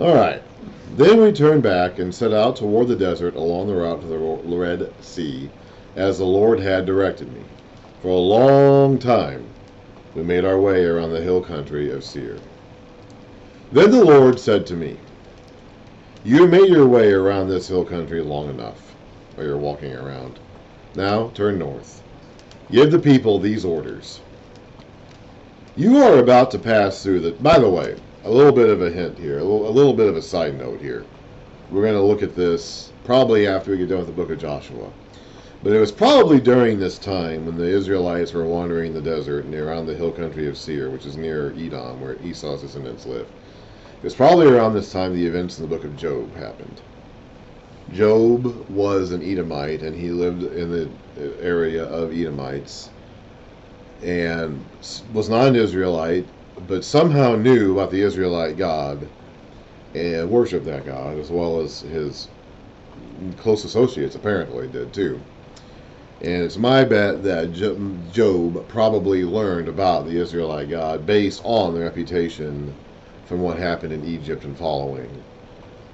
All right. Then we turned back and set out toward the desert along the route to the Red Sea, as the Lord had directed me. For a long time we made our way around the hill country of Seir. Then the Lord said to me, "You made your way around this hill country long enough, while you're walking around. Now turn north. Give the people these orders. You are about to pass through the... By the way, a little bit of a hint here, a little bit of a side note here. We're going to look at this probably after we get done with the book of Joshua. But it was probably during this time when the Israelites were wandering the desert and around the hill country of Seir, which is near Edom, where Esau's descendants live. It was probably around this time the events in the book of Job happened. Job was an Edomite, and he lived in the area of Edomites, and was not an Israelite, but somehow knew about the Israelite God and worshiped that God, as well as his close associates apparently did too. And it's my bet that Job probably learned about the Israelite God based on the reputation from what happened in Egypt and following,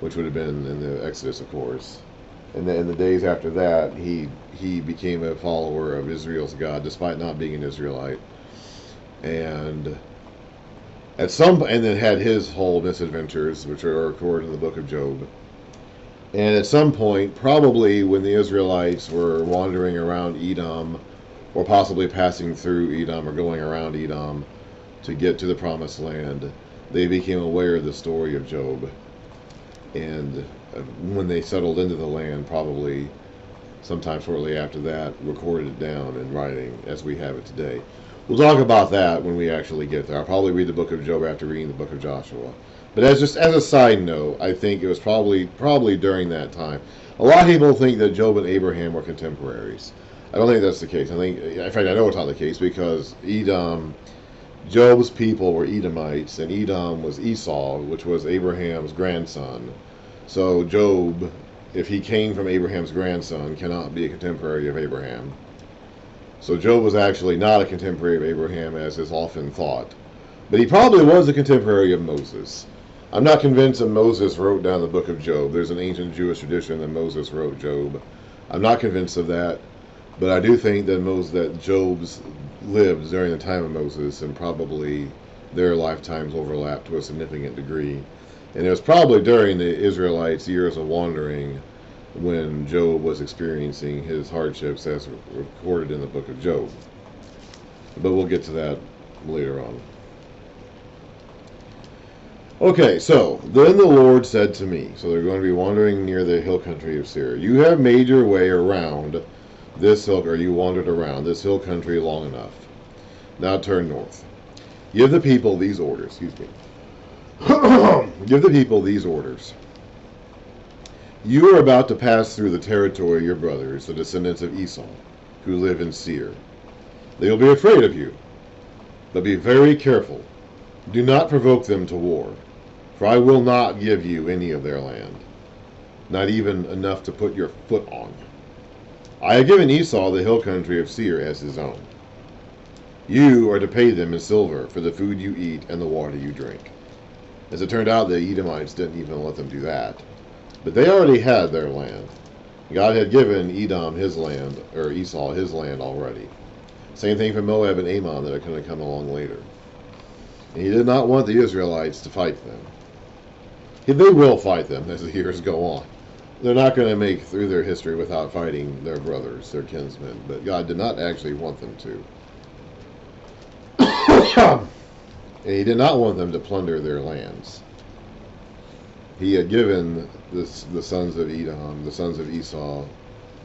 which would have been in the Exodus, of course. And then in the days after that, he became a follower of Israel's God, despite not being an Israelite. And then had his whole misadventures, which are recorded in the book of Job. And at some point, probably when the Israelites were wandering around Edom, or possibly passing through Edom or going around Edom to get to the Promised Land, they became aware of the story of Job. And when they settled into the land, probably sometime shortly after that, recorded it down in writing as we have it today. We'll talk about that when we actually get there. I'll probably read the book of Job after reading the book of Joshua. But as a side note, I think it was probably during that time. A lot of people think that Job and Abraham were contemporaries. I don't think that's the case. In fact, I know it's not the case because Job's people were Edomites, and Edom was Esau, which was Abraham's grandson. So Job, if he came from Abraham's grandson, cannot be a contemporary of Abraham. So Job was actually not a contemporary of Abraham, as is often thought. But he probably was a contemporary of Moses. I'm not convinced that Moses wrote down the book of Job. There's an ancient Jewish tradition that Moses wrote Job. I'm not convinced of that, but I do think that Job's lived during the time of Moses, and probably their lifetimes overlapped to a significant degree. And it was probably during the Israelites' years of wandering when Job was experiencing his hardships as recorded in the book of Job. But we'll get to that later on. Okay, so then the Lord said to me, so they're going to be wandering near the hill country of Seir. You have made your way around this hill, or you wandered around this hill country long enough. Now turn north. Give the people these orders. Give the people these orders. You are about to pass through the territory of your brothers, the descendants of Esau, who live in Seir. They will be afraid of you, but be very careful. Do not provoke them to war, for I will not give you any of their land, not even enough to put your foot on. I have given Esau the hill country of Seir as his own. You are to pay them in silver for the food you eat and the water you drink. As it turned out, the Edomites didn't even let them do that. But they already had their land. God had given Edom his land, or Esau his land already. Same thing for Moab and Ammon that are going to come along later. And he did not want the Israelites to fight them. They will fight them as the years go on. They're not going to make through their history without fighting their brothers, their kinsmen. But God did not actually want them to. And he did not want them to plunder their lands. He had given the sons of Edom, the sons of Esau,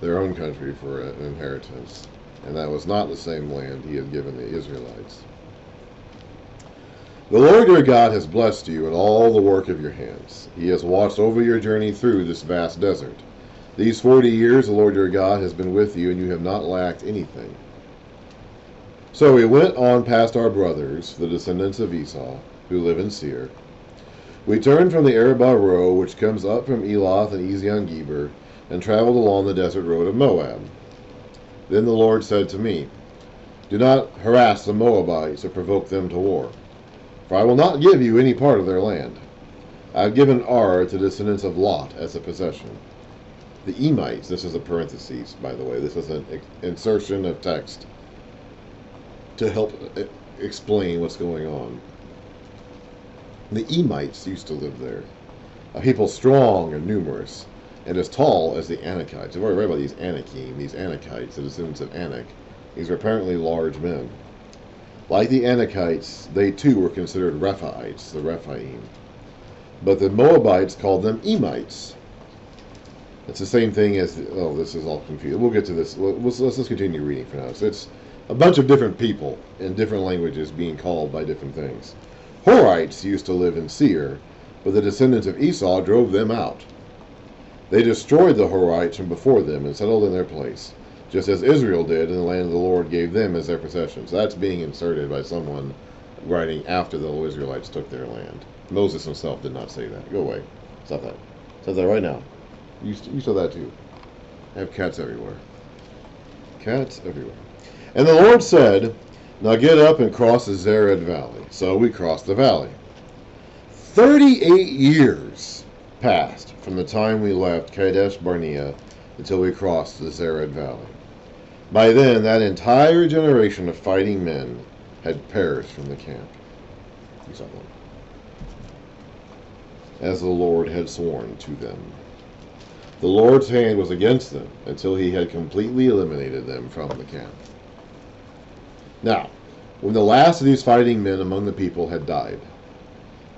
their own country for an inheritance. And that was not the same land he had given the Israelites. The Lord your God has blessed you in all the work of your hands. He has watched over your journey through this vast desert. These 40 years the Lord your God has been with you, and you have not lacked anything. So we went on past our brothers, the descendants of Esau, who live in Seir. We turned from the Arabah road, which comes up from Eloth and Ezion-Geber, and traveled along the desert road of Moab. Then the Lord said to me, Do not harass the Moabites or provoke them to war, for I will not give you any part of their land. I have given Ar to the descendants of Lot as a possession. The Emites, this is a parenthesis, by the way, this is an insertion of text to help explain what's going on. The Emites used to live there, a people strong and numerous, and as tall as the Anakites. I've already read about these Anakim, these Anakites, the descendants of Anak. These were apparently large men. Like the Anakites, they too were considered Rephaites, the Rephaim. But the Moabites called them Emites. It's the same thing as, this is all confusing. We'll get to this. Let's continue reading for now. So it's a bunch of different people in different languages being called by different things. Horites used to live in Seir, but the descendants of Esau drove them out. They destroyed the Horites from before them and settled in their place, just as Israel did in the land the Lord gave them as their possession. So that's being inserted by someone writing after the Israelites took their land. Moses himself did not say that. Go away. Stop that. Says that right now. You saw that too. I have cats everywhere. Cats everywhere. And the Lord said, now get up and cross the Zered Valley. So we crossed the valley. 38 years passed from the time we left Kadesh Barnea until we crossed the Zered Valley. By then, that entire generation of fighting men had perished from the camp. You saw that. As the Lord had sworn to them. The Lord's hand was against them until he had completely eliminated them from the camp. Now, when the last of these fighting men among the people had died,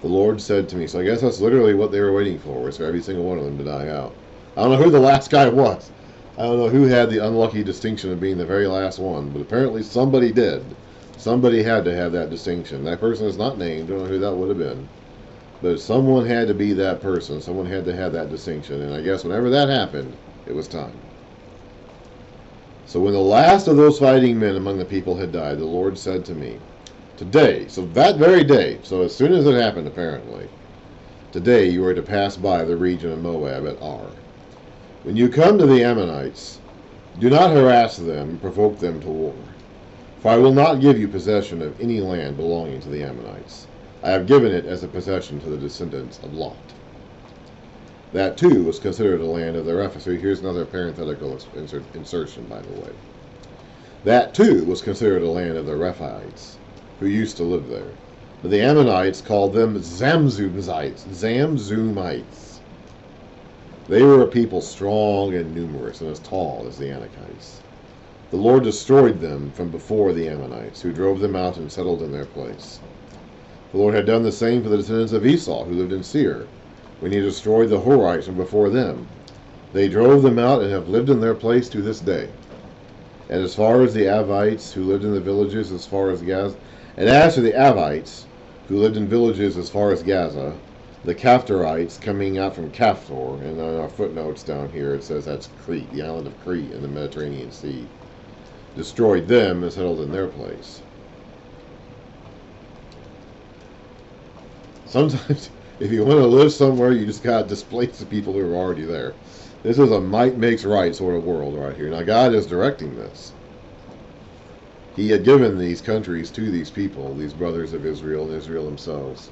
the Lord said to me, so I guess that's literally what they were waiting for, was for every single one of them to die out. I don't know who the last guy was. I don't know who had the unlucky distinction of being the very last one, but apparently somebody did. Somebody had to have that distinction. That person is not named. Don't know who that would have been. But someone had to be that person. Someone had to have that distinction. And I guess whenever that happened, it was time. So when the last of those fighting men among the people had died, the Lord said to me, today, so that very day, so as soon as it happened apparently, today you are to pass by the region of Moab at Ar. When you come to the Ammonites, do not harass them and provoke them to war. For I will not give you possession of any land belonging to the Ammonites. I have given it as a possession to the descendants of Lot. That too was considered a land of the Rephaites. So here's another parenthetical insertion, by the way. That too was considered a land of the Rephaites, who used to live there. But the Ammonites called them Zamzumites. They were a people strong and numerous and as tall as the Anakites. The Lord destroyed them from before the Ammonites, who drove them out and settled in their place. The Lord had done the same for the descendants of Esau, who lived in Seir, when he destroyed the Horites from before them. They drove them out and have lived in their place to this day. And as far as the Avites, who lived in the villages as far as Gaza, and as to the Avites, who lived in villages as far as Gaza, the Caphtorites coming out from Caphtor, and on our footnotes down here it says that's Crete, the island of Crete in the Mediterranean Sea, destroyed them and settled in their place. Sometimes, if you want to live somewhere, you just got to displace the people who are already there. This is a might makes right sort of world right here. Now, God is directing this. He had given these countries to these people, these brothers of Israel and Israel themselves.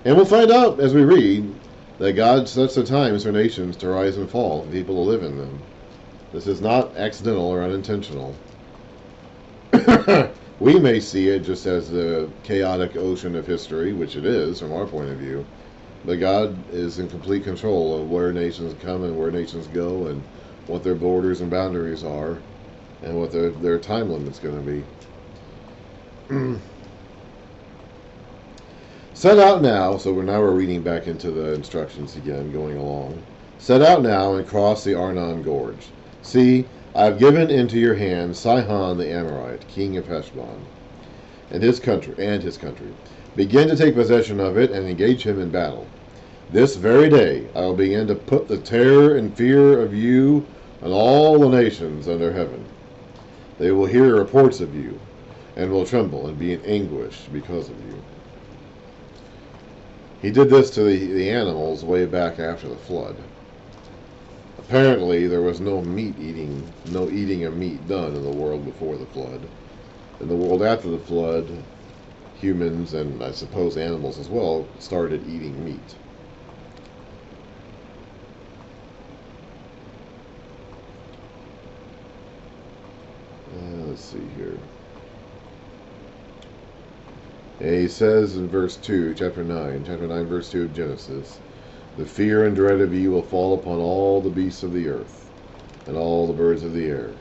And we'll find out as we read that God sets the times for nations to rise and fall, for people to live in them. This is not accidental or unintentional. We may see it just as the chaotic ocean of history, which it is from our point of view, but God is in complete control of where nations come and where nations go and what their borders and boundaries are and what their time limit's going to be. Set out now, so we're reading back into the instructions again, going along. Set out now and cross the Arnon Gorge. See, I have given into your hand Sihon the Amorite, king of Heshbon, and his country. Begin to take possession of it and engage him in battle. This very day I will begin to put the terror and fear of you on all the nations under heaven. They will hear reports of you, and will tremble and be in anguish because of you. He did this to the animals way back after the flood. Apparently, there was no eating of meat done in the world before the flood. In the world after the flood, humans and I suppose animals as well started eating meat. Let's see here. And he says in verse 2, chapter 9, verse 2 of Genesis, the fear and dread of you will fall upon all the beasts of the earth, and all the birds of the air,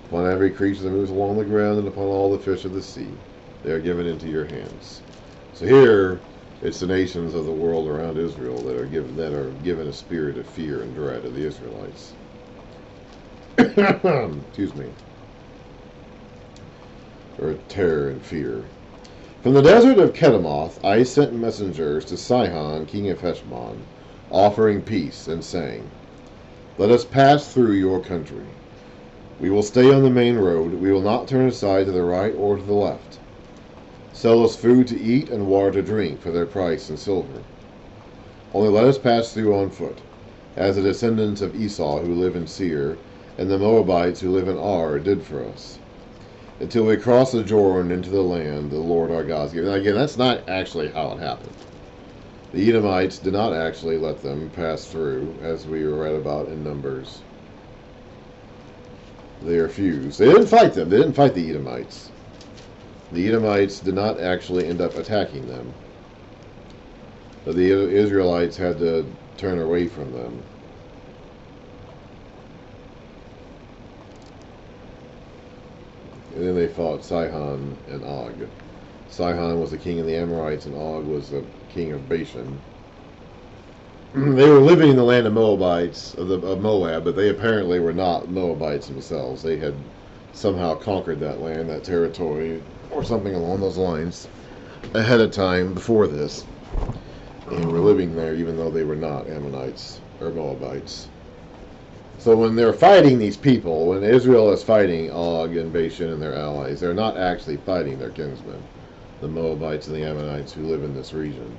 upon every creature that moves along the ground, and upon all the fish of the sea. They are given into your hands. So here, it's the nations of the world around Israel that are given a spirit of fear and dread of the Israelites. Excuse me. Or terror and fear. From the desert of Kedemoth I sent messengers to Sihon, king of Heshbon, offering peace, and saying, let us pass through your country. We will stay on the main road. We will not turn aside to the right or to the left. Sell us food to eat and water to drink for their price in silver. Only let us pass through on foot, as the descendants of Esau who live in Seir, and the Moabites who live in Ar did for us, until we cross the Jordan into the land the Lord our God has given. Now again, that's not actually how it happened. The Edomites did not actually let them pass through, as we read about in Numbers. They refused. They didn't fight them. They didn't fight the Edomites. The Edomites did not actually end up attacking them. But the Israelites had to turn away from them. And then they fought Sihon and Og. Sihon was the king of the Amorites, and Og was the king of Bashan. They were living in the land of Moabites, of Moab, but they apparently were not Moabites themselves. They had somehow conquered that land, that territory, or something along those lines, ahead of time before this, and were living there even though they were not Ammonites or Moabites. So when they're fighting these people, when Israel is fighting Og and Bashan and their allies, they're not actually fighting their kinsmen, the Moabites and the Ammonites who live in this region.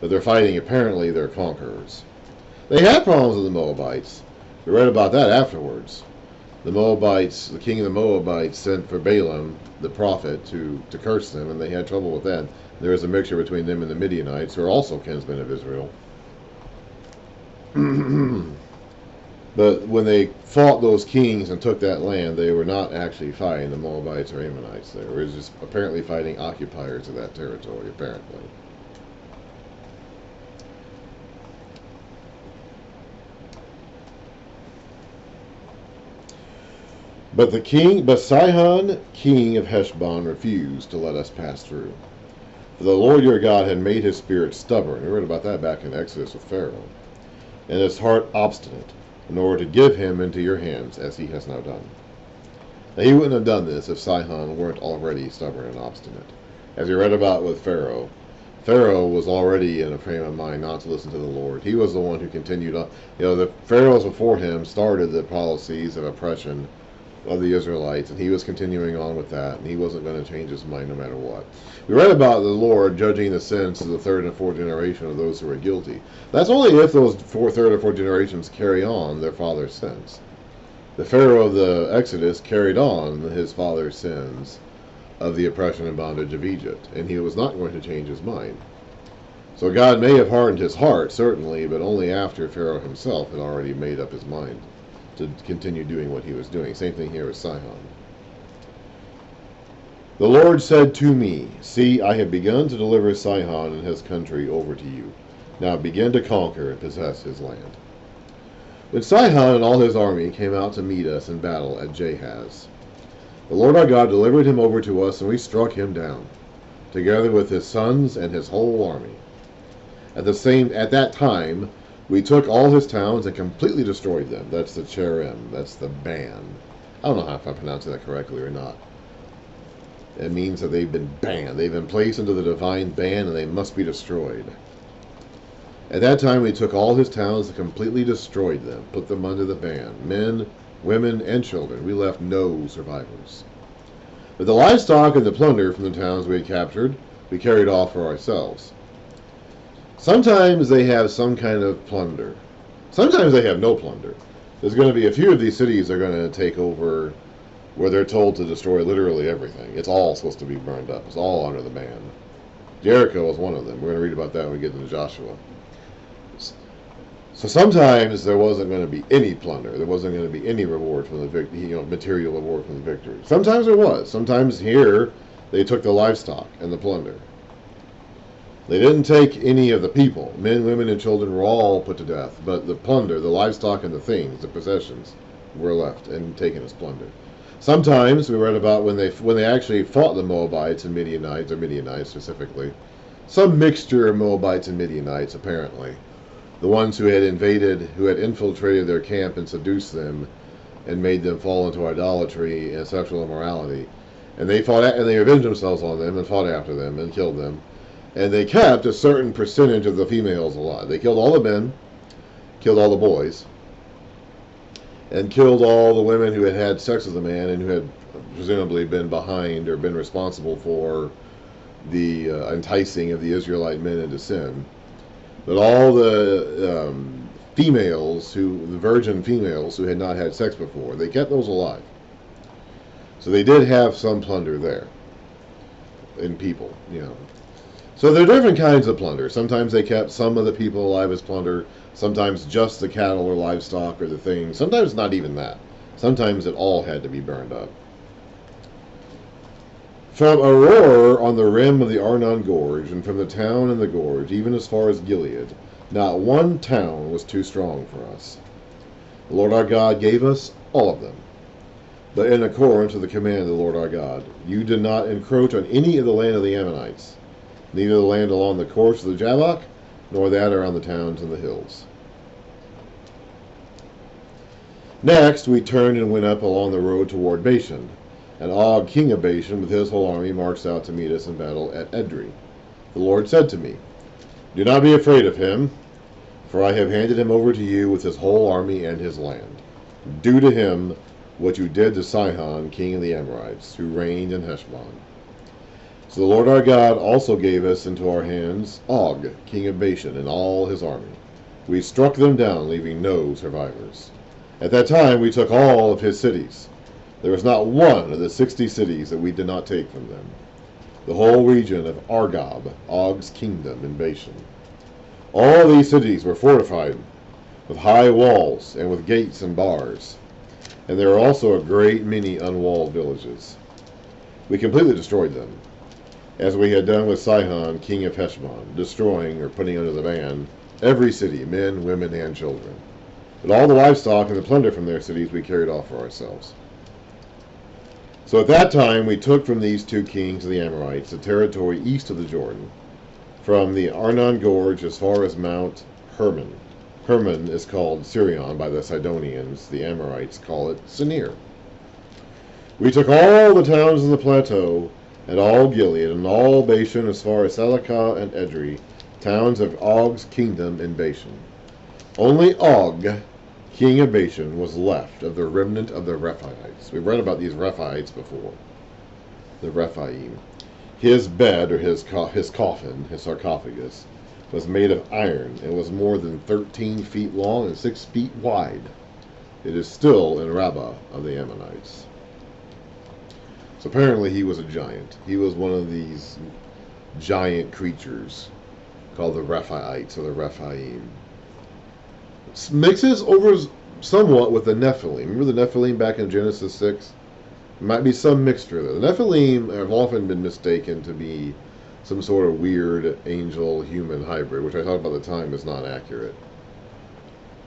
But they're fighting, apparently, their conquerors. They had problems with the Moabites. We read about that afterwards. The Moabites, the king of the Moabites, sent for Balaam, the prophet, to curse them, and they had trouble with that. There was a mixture between them and the Midianites, who are also kinsmen of Israel. But when they fought those kings and took that land, they were not actually fighting the Moabites or Ammonites. They were just apparently fighting occupiers of that territory, apparently. But Sihon, king of Heshbon, refused to let us pass through. For the Lord your God had made his spirit stubborn. We read about that back in Exodus with Pharaoh. And his heart obstinate, in order to give him into your hands, as he has now done. Now he wouldn't have done this if Sihon weren't already stubborn and obstinate. As we read about with Pharaoh, Pharaoh was already in a frame of mind not to listen to the Lord. He was the one who continued on. The pharaohs before him started the policies of oppression of the Israelites, and he was continuing on with that, and he wasn't going to change his mind no matter what. We read about the Lord judging the sins of the third and fourth generation of those who were guilty. That's only if those third or fourth generations carry on their father's sins. The Pharaoh of the Exodus carried on his father's sins of the oppression and bondage of Egypt, and he was not going to change his mind. So God may have hardened his heart, certainly, but only after Pharaoh himself had already made up his mind to continue doing what he was doing. Same thing here with Sihon. The Lord said to me, see, I have begun to deliver Sihon and his country over to you. Now begin to conquer and possess his land. When Sihon and all his army came out to meet us in battle at Jahaz, the Lord our God delivered him over to us, and we struck him down, together with his sons and his whole army. At that time, we took all his towns and completely destroyed them. That's the cherem. That's the ban. I don't know if I'm pronouncing that correctly or not. It means that they've been banned. They've been placed into the divine ban, and they must be destroyed. At that time, we took all his towns and completely destroyed them, put them under the ban. Men, women, and children. We left no survivors. But the livestock and the plunder from the towns we had captured, we carried off for ourselves. Sometimes they have some kind of plunder. Sometimes they have no plunder. There's going to be a few of these cities that are going to take over where they're told to destroy literally everything. It's all supposed to be burned up. It's all under the ban. Jericho is one of them. We're going to read about that when we get into Joshua. So sometimes there wasn't going to be any plunder. There wasn't going to be any reward from the material reward from the victory. Sometimes there was. Sometimes here they took the livestock and the plunder. They didn't take any of the people. Men, women, and children were all put to death. But the plunder, the livestock, and the things, the possessions, were left and taken as plunder. Sometimes we read about when they actually fought the Moabites and Midianites specifically. Some mixture of Moabites and Midianites, apparently. The ones who had invaded, who had infiltrated their camp and seduced them and made them fall into idolatry and sexual immorality. And they avenged themselves on them and fought after them and killed them. And they kept a certain percentage of the females alive. They killed all the men, killed all the boys, and killed all the women who had had sex with a man and who had presumably been behind or been responsible for the enticing of the Israelite men into sin. But all the the virgin females who had not had sex before, they kept those alive. So they did have some plunder there in people, So there are different kinds of plunder. Sometimes they kept some of the people alive as plunder. Sometimes just the cattle or livestock or the things. Sometimes not even that. Sometimes it all had to be burned up. From Aroer on the rim of the Arnon Gorge, and from the town in the gorge, even as far as Gilead, not one town was too strong for us. The Lord our God gave us all of them. But in accordance with the command of the Lord our God, you did not encroach on any of the land of the Ammonites, neither the land along the course of the Jabbok, nor that around the towns and the hills. Next, we turned and went up along the road toward Bashan, and Og, king of Bashan, with his whole army, marched out to meet us in battle at Edrei. The Lord said to me, do not be afraid of him, for I have handed him over to you with his whole army and his land. Do to him what you did to Sihon, king of the Amorites, who reigned in Heshbon. So the Lord our God also gave us into our hands Og, king of Bashan, and all his army. We struck them down, leaving no survivors. At that time we took all of his cities. There was not one of the 60 cities that we did not take from them. The whole region of Argob, Og's kingdom in Bashan. All these cities were fortified with high walls and with gates and bars. And there were also a great many unwalled villages. We completely destroyed them, as we had done with Sihon, king of Heshbon, destroying or putting under the ban every city, men, women, and children. But all the livestock and the plunder from their cities we carried off for ourselves. So at that time we took from these two kings of the Amorites the territory east of the Jordan, from the Arnon Gorge as far as Mount Hermon. Hermon is called Sirion by the Sidonians. The Amorites call it Senir. We took all the towns in the plateau, and all Gilead, and all Bashan as far as Salecah and Edrei, towns of Og's kingdom in Bashan. Only Og, king of Bashan, was left of the remnant of the Rephaites. We've read about these Rephaites before. The Rephaim. His bed, or his coffin, his sarcophagus, was made of iron and was more than 13 feet long and 6 feet wide. It is still in Rabbah of the Ammonites. So apparently he was a giant. He was one of these giant creatures called the Rephaites or the Rephaim. Mixes over somewhat with the Nephilim. Remember the Nephilim back in Genesis 6? There might be some mixture there. The Nephilim have often been mistaken to be some sort of weird angel-human hybrid, which I thought about the time is not accurate.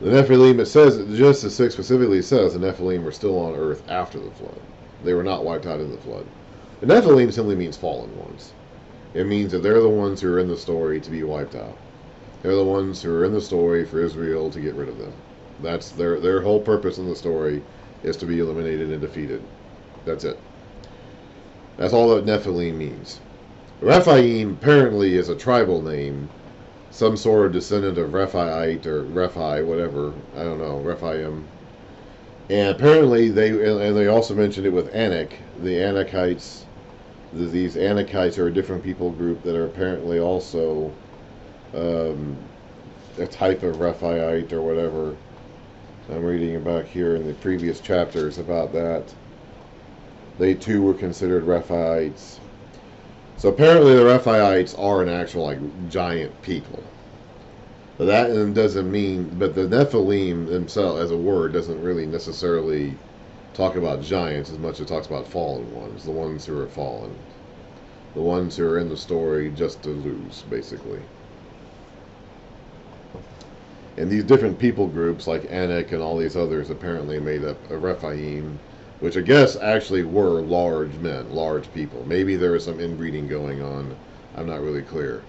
The Nephilim, it says, Genesis 6 specifically says the Nephilim were still on earth after the flood. They were not wiped out in the flood. The Nephilim simply means fallen ones. It means that they're the ones who are in the story to be wiped out. They're the ones who are in the story for Israel to get rid of them. That's their whole purpose in the story, is to be eliminated and defeated. That's it. That's all that Nephilim means. Rephaim apparently is a tribal name, some sort of descendant of Rephaite or Rephi, whatever. I don't know, Rephaim. And apparently they also mentioned it with Anak. The Anakites, these Anakites are a different people group that are apparently also a type of Rephaite or whatever. I'm reading about here in the previous chapters about that. They too were considered Rephaites. So apparently the Rephaites are an actual like giant people. But that doesn't mean, but the Nephilim themselves as a word doesn't really necessarily talk about giants as much as it talks about fallen ones, the ones who are fallen, the ones who are in the story just to lose, basically. And these different people groups like Anak and all these others apparently made up a Rephaim, which I guess actually were large men, large people. Maybe there was some inbreeding going on. I'm not really clear.